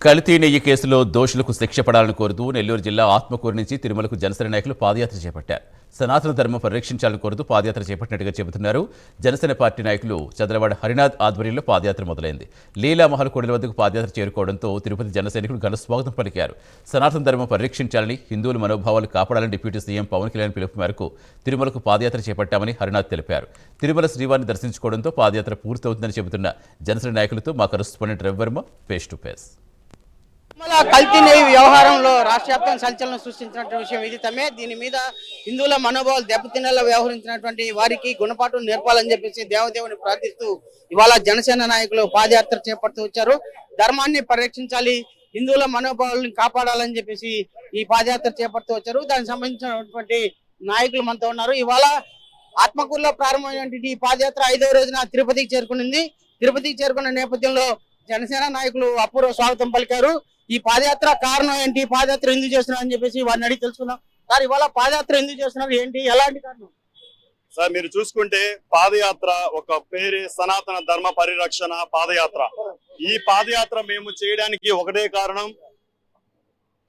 కల్తీ నెయ్యి కేసులో దోషులకు శిక్ష పడాలని కోరుతూ నెల్లూరు జిల్లా ఆత్మకూరు నుంచి తిరుమలకు జనసేన నాయకులు పాదయాత్ర చేపట్టారు. సనాతన ధర్మం పరిరక్షించాలని కోరుతూ పాదయాత్ర చేపట్టినట్టుగా చెబుతున్నారు. జనసేన పార్టీ నాయకులు చంద్రవాడ హరినాథ్ ఆధ్వర్యంలో పాదయాత్ర మొదలైంది. లీలామహల్ కోడెల వద్దకు పాదయాత్ర చేరుకోవడంతో తిరుపతి జనసైనికులు ఘన స్వాగతం పలికారు. సనాతన ధర్మం పరిరక్షించాలని, హిందువుల మనోభావాలు కాపాడాలని డిప్యూటీ సీఎం పవన్ కళ్యాణ్ పిలుపు మేరకు తిరుమలకు పాదయాత్ర చేపట్టామని హరినాథ్ తెలిపారు. తిరుమల శ్రీవారిని దర్శించుకోవడంతో పాదయాత్ర పూర్తవుతుందని చెబుతున్న జనసేన నాయకులతో మా correspondent Ravivarma face to face. కల్తీ నెయ్యి వ్యవహారంలో రాష్ట్ర వ్యాప్తంగా సంచలనం సృష్టించినటువంటి విషయం ఇది తమే. దీని మీద హిందువుల మనోభావాలు దెబ్బతినేలా వ్యవహరించినటువంటి వారికి గుణపాఠం నేర్పాలని చెప్పేసి దేవదేవుని ప్రార్థిస్తూ ఇవాళ జనసేన నాయకులు పాదయాత్ర చేపడుతూ వచ్చారు. ధర్మాన్ని పరిరక్షించాలి, హిందువుల మనోభావాలను కాపాడాలని చెప్పేసి ఈ పాదయాత్ర చేపడుతూ వచ్చారు. దానికి సంబంధించినటువంటి నాయకులు మనతో ఉన్నారు. ఇవాళ ఆత్మకూరులో ప్రారంభమైనటువంటి ఈ పాదయాత్ర 5వ రోజున తిరుపతికి చేరుకునింది. తిరుపతికి చేరుకున్న నేపథ్యంలో జనసేన నాయకులు అపూర్వ స్వాగతం పలికారు. ఈ పాదయాత్ర కారణం ఏంటి, పాదయాత్ర ఎందుకు చేస్తున్నారు అని చెప్పేసి వారిని అడిగి తెలుసుకుందాం. సార్, ఇవాళ పాదయాత్ర ఎందుకు చేస్తున్నారు, ఏంటి, ఎలాంటి కారణం? సార్, మీరు చూసుకుంటే పాదయాత్ర ఒక పేరే సనాతన ధర్మ పరిరక్షణ పాదయాత్ర. ఈ పాదయాత్ర మేము చేయడానికి ఒకటే కారణం,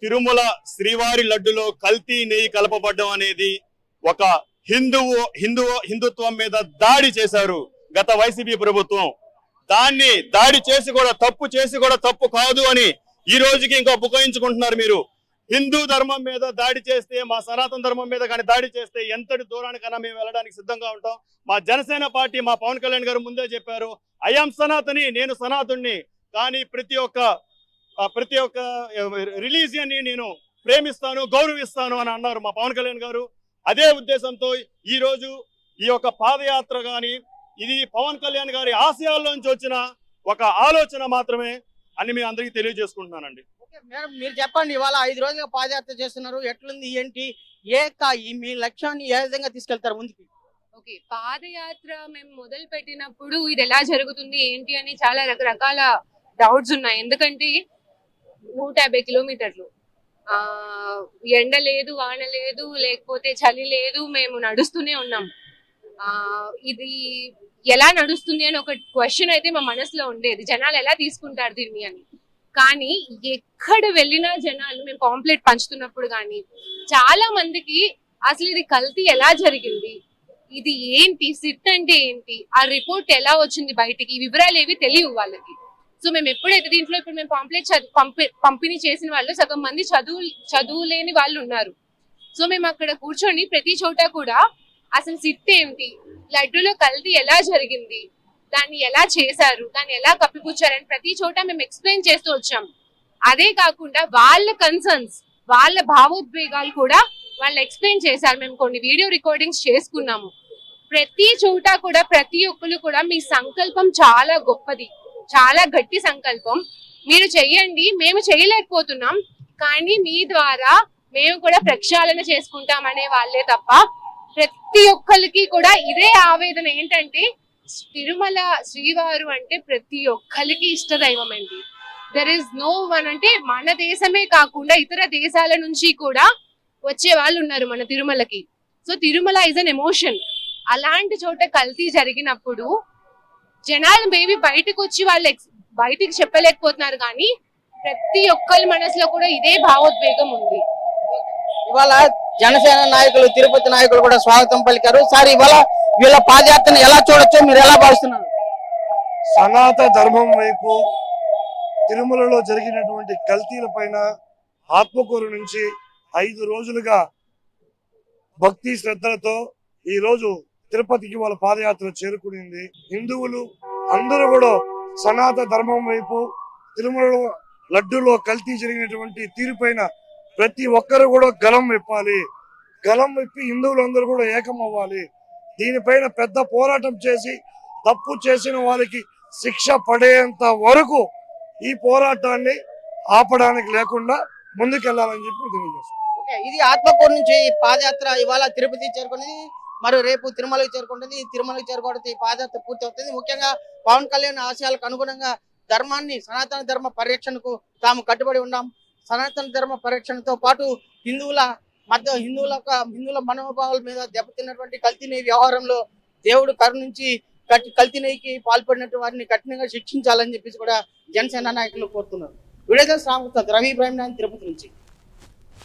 తిరుమల శ్రీవారి లడ్డులో కల్తీ నెయ్యి కలపబడ్డం అనేది ఒక హిందుత్వం మీద దాడి చేశారు గత వైసీపీ ప్రభుత్వం. దాన్ని దాడి చేసి కూడా తప్పు చేసి కూడా తప్పు కాదు అని ఈ రోజుకి ఇంకా ఉపయోగించుకుంటున్నారు. మీరు హిందూ ధర్మం మీద దాడి చేస్తే, మా సనాతన ధర్మం మీద కానీ దాడి చేస్తే ఎంతటి దూరానికన్నా మేము వెళ్ళడానికి సిద్ధంగా ఉంటాం. మా జనసేన పార్టీ, మా పవన్ కళ్యాణ్ గారు ముందే చెప్పారు, ఐఎమ్ సనాతని, నేను సనాతుణ్ణి, కానీ ప్రతి ఒక్క రిలీజియన్ ని నేను ప్రేమిస్తాను, గౌరవిస్తాను అని అన్నారు మా పవన్ కళ్యాణ్ గారు. అదే ఉద్దేశంతో ఈ రోజు ఈ యొక్క పాదయాత్ర గాని ఇది పవన్ కళ్యాణ్ గారి ఆశయాల్లోంచి వచ్చిన ఒక ఆలోచన మాత్రమే అని మీ అందరికీ తెలియజేసుకుంటున్నానండి. మీరు చెప్పండి, ఇవాళ 5 రోజులుగా పాదయాత్ర చేస్తున్నారు, ఎట్లుంది, ఏంటి, మీ లక్ష్యాన్ని ఏ విధంగా తీసుకెళ్తారు ముందుకి? ఓకే, పాదయాత్ర మేము మొదలు పెట్టినప్పుడు ఇది ఎలా జరుగుతుంది ఏంటి అని చాలా రకరకాల డౌట్స్ ఉన్నాయి. ఎందుకంటే 150 కిలోమీటర్లు, ఎండ లేదు, వాన లేదు, లేకపోతే చలి లేదు, మేము నడుస్తూనే ఉన్నాం. ఇది ఎలా నడుస్తుంది అని ఒక క్వశ్చన్ అయితే మా మనసులో ఉండేది, జనాలు ఎలా తీసుకుంటారు దీన్ని అని. కానీ ఎక్కడ వెళ్ళినా జనాలు, మేము పాంప్లెట్ పంచుతున్నప్పుడు కానీ చాలా మందికి అసలు ఇది కల్తీ ఎలా జరిగింది, ఇది ఏంటి, సిట్ అంటే ఏంటి, ఆ రిపోర్ట్ ఎలా వచ్చింది బయటికి, ఈ వివరాలు ఏవి తెలియవు వాళ్ళకి. సో మేము ఎప్పుడైతే దీంట్లో ఇప్పుడు మేము పాంప్లెట్ పంపిణీ చేసిన వాళ్ళు సగం మంది చదువు లేని వాళ్ళు ఉన్నారు. సో మేము అక్కడ కూర్చొని ప్రతి చోట కూడా అసలు సిట్ ఏంటి, లడ్డూలో కల్తీ ఎలా జరిగింది, దాన్ని ఎలా చేశారు, దాన్ని ఎలా కప్పిపుచ్చారని ప్రతి చోట మేము ఎక్స్ప్లెయిన్ చేస్తూ వచ్చాం. అదే కాకుండా వాళ్ళ కన్సర్న్స్, వాళ్ళ భావోద్వేగాలు కూడా వాళ్ళు ఎక్స్ప్లెయిన్ చేశారు. మేము కొన్ని వీడియో రికార్డింగ్స్ చేసుకున్నాము. ప్రతి చోట కూడా ప్రతి ఒక్కరు కూడా మీ సంకల్పం చాలా గొప్పది, చాలా గట్టి సంకల్పం, మీరు చెయ్యండి, మేము చేయలేకపోతున్నాం, కానీ మీ ద్వారా మేము కూడా ప్రక్షాళన చేసుకుంటాం అనే వాళ్ళే తప్ప ప్రతి ఒక్కరికి కూడా ఇదే ఆవేదన. ఏంటంటే తిరుమల శ్రీవారు అంటే ప్రతి ఒక్కరికి ఇష్టదైవం అండి. దెర్ ఇస్ నో వన్, అంటే మన దేశమే కాకుండా ఇతర దేశాల నుంచి కూడా వచ్చే వాళ్ళు ఉన్నారు మన తిరుమలకి. So Tirumala is an emotion. అలాంటి చోట కల్తీ జరిగినప్పుడు జనాలు మేబీ బయటకు వచ్చి వాళ్ళు బయటికి చెప్పలేకపోతున్నారు, కానీ ప్రతి ఒక్కరి మనసులో కూడా ఇదే భావోద్వేగం ఉంది. ఇవాళ జనసేన నాయకులు, తిరుపతి నాయకులు కూడా స్వాగతం పలికారు. సార్, ఇవాళ వీళ్ళ పాదయాత్రను ఎలా చూడొచ్చో మీరు ఎలా భావిస్తున్నారు? సనాతన ధర్మం వైపు తిరుమలలో జరిగినటువంటి కల్తీల పైన ఆత్మకూరు నుంచి 5 రోజులుగా భక్తి శ్రద్ధలతో ఈ రోజు తిరుపతికి వాళ్ళ పాదయాత్ర చేరుకునింది. హిందువులు అందరూ కూడా సనాతన ధర్మం వైపు, తిరుమలలో లడ్డూలో కల్తీ జరిగినటువంటి తీరుపైన ప్రతి ఒక్కరు కూడా గలం విప్పాలి. గలం విప్పి హిందువులందరూ కూడా ఏకం అవ్వాలి. దీనిపైన పెద్ద పోరాటం చేసి తప్పు చేసిన వాళ్ళకి శిక్ష పడేంత వరకు ఈ పోరాటాన్ని ఆపడానికి లేకుండా ముందుకెళ్లాలని చెప్పి తెలియజేస్తాం. ఇది ఆత్మకూరు నుంచి పాదయాత్ర ఇవాళ తిరుపతి చేరుకునేది, మరి రేపు తిరుమలకి చేరుకుంటుంది. తిరుమలకి చేరుకోవడంతో ఈ పాదయాత్ర పూర్తి అవుతుంది. ముఖ్యంగా పవన్ కళ్యాణ్ ఆశయాలకు అనుగుణంగా ధర్మాన్ని, సనాతన ధర్మ పరిరక్షణకు తాము కట్టుబడి ఉన్నాం. సనాతన ధర్మ పరిరక్షణతో పాటు హిందువుల మనోభావాల మీద దెబ్బతిన్నటువంటి కల్తీ నెయ్యి వ్యవహారంలో దేవుడు కరుణించి కల్తీ నెయ్యికి పాల్పడినట్టు వారిని కఠినంగా శిక్షించాలని చెప్పేసి కూడా జనసేన నాయకులు కోరుతున్నారు. వీడియో రామకృష్ణ రవి ఇబ్రాహిం తిరుపతి నుంచి.